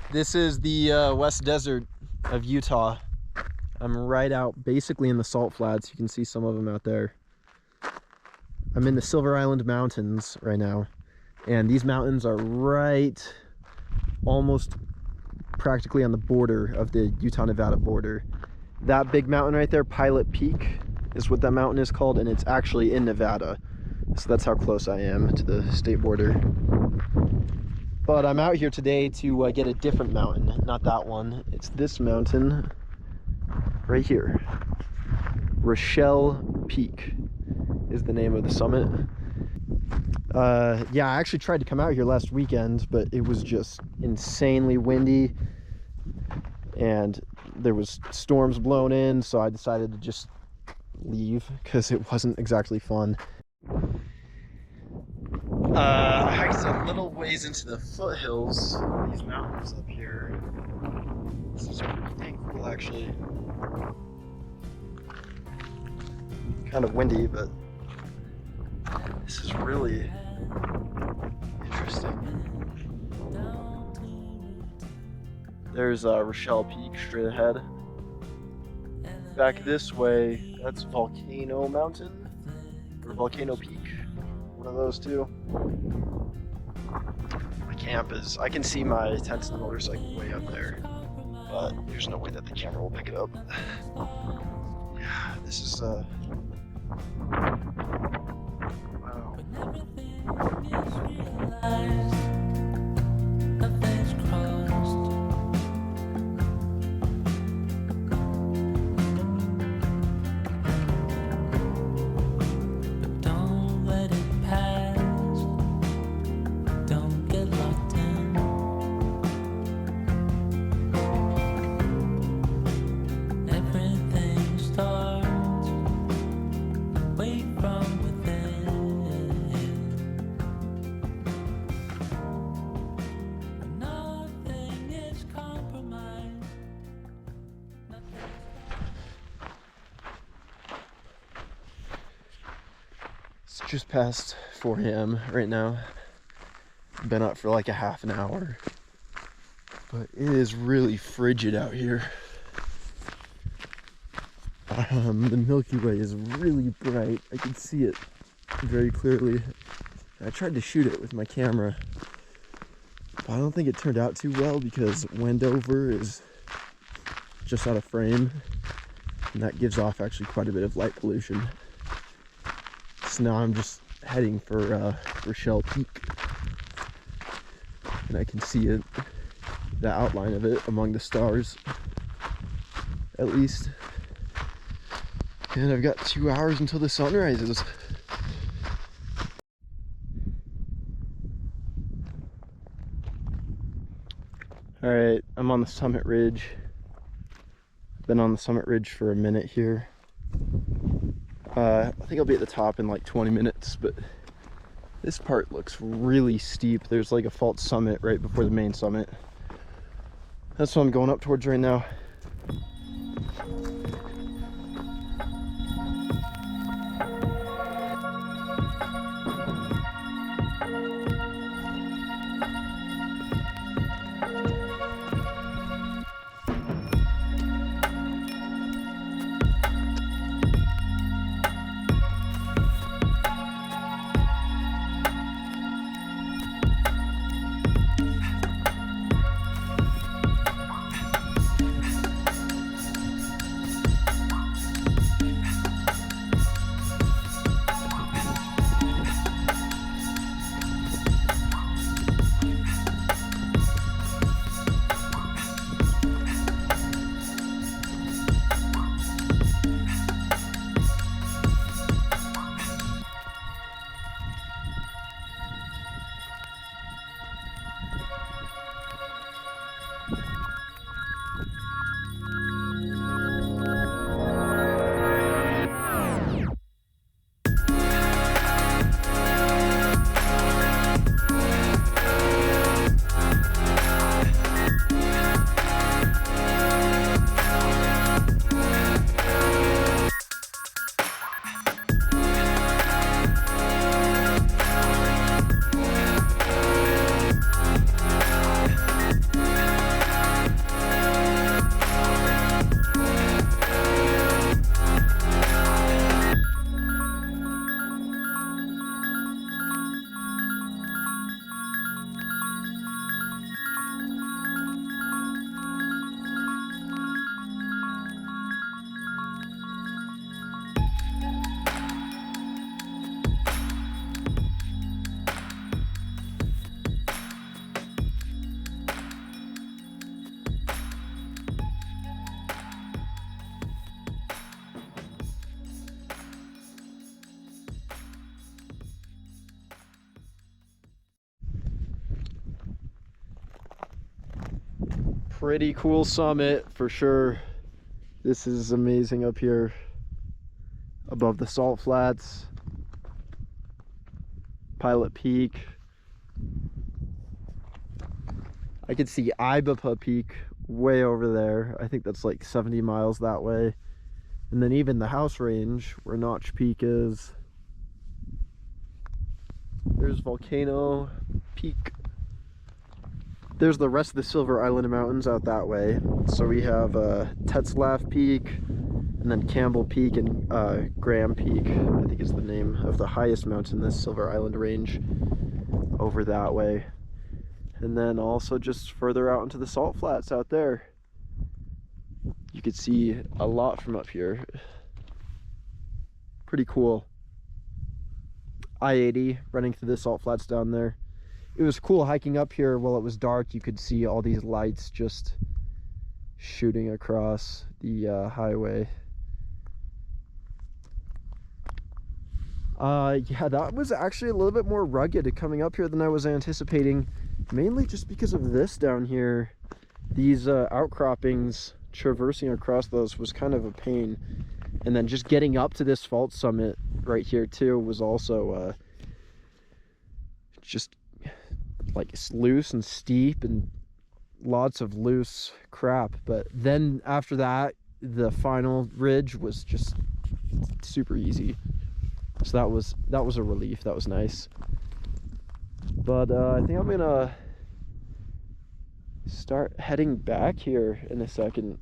This is the West Desert of Utah. I'm right out basically in the salt flats. You can see some of them out there. I'm in the Silver Island Mountains right now, and these mountains are right almost practically on the border of the Utah-Nevada border. That big mountain right there, Pilot Peak, is what that mountain is called, and it's actually in Nevada. So that's how close I am to the state border. But I'm out here today to get a different mountain, not that one. It's this mountain right here. Rishel Peak is the name of the summit. Yeah, I actually tried to come out here last weekend, but it was just insanely windy and there was storms blowing in, so I decided to just leave because it wasn't exactly fun. I hiked a little ways into the foothills of these mountains up here. This is pretty dang cool, actually. Kind of windy, but this is really interesting. There's Rishel Peak straight ahead. Back this way, that's Volcano Mountain, or Volcano Peak. One of those two. My camp is, I can see my tents and the motorcycle way up there, but there's no way that the camera will pick it up. Yeah, this is wow. It's just past 4 a.m. right now. Been up for like a half an hour, but it is really frigid out here. The Milky Way is really bright. I can see it very clearly. I tried to shoot it with my camera, but I don't think it turned out too well because Wendover is just out of frame, and that gives off actually quite a bit of light pollution. So now I'm just heading for Rishel Peak, and I can see it, the outline of it among the stars, at least. And I've got 2 hours until the sun rises. All right, I'm on the summit ridge. Been on the summit ridge for a minute here. I think I'll be at the top in like 20 minutes, but this part looks really steep. There's like a false summit right before the main summit. That's what I'm going up towards right now. Pretty cool summit for sure. This is amazing up here above the salt flats. Pilot Peak. I could see Ibapa Peak way over there. I think that's like 70 miles that way. And then even the house range where Notch Peak is. There's Volcano Peak. There's the rest of the Silver Island Mountains out that way. So we have Tetzlaff Peak, and then Campbell Peak and Graham Peak, I think is the name of the highest mountain in this Silver Island range over that way. And then also just further out into the salt flats out there. You could see a lot from up here. Pretty cool. I-80 running through the salt flats down there. It was cool hiking up here while it was dark. You could see all these lights just shooting across the highway. Yeah, that was actually a little bit more rugged coming up here than I was anticipating, mainly just because of this down here. These outcroppings, traversing across those was kind of a pain. And then just getting up to this fault summit right here too was also just like it's loose and steep and lots of loose crap. But then after that, the final ridge was just super easy. So that was a relief. That was nice. But I think I'm gonna start heading back here in a second.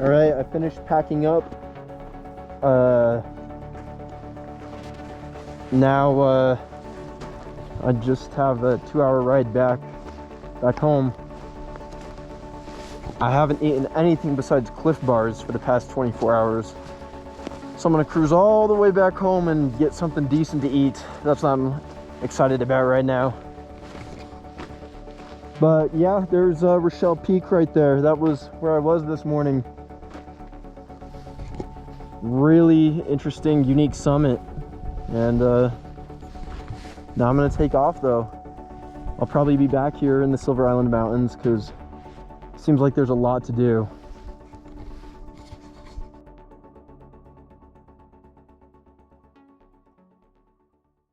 All right, I finished packing up. Now I just have a 2-hour ride back home. I haven't eaten anything besides Cliff Bars for the past 24 hours. So I'm gonna cruise all the way back home and get something decent to eat. That's what I'm excited about right now. But yeah, there's Rishel Peak right there. That was where I was this morning. Really interesting, unique summit. And now I'm gonna take off though. I'll probably be back here in the Silver Island Mountains because it seems like there's a lot to do.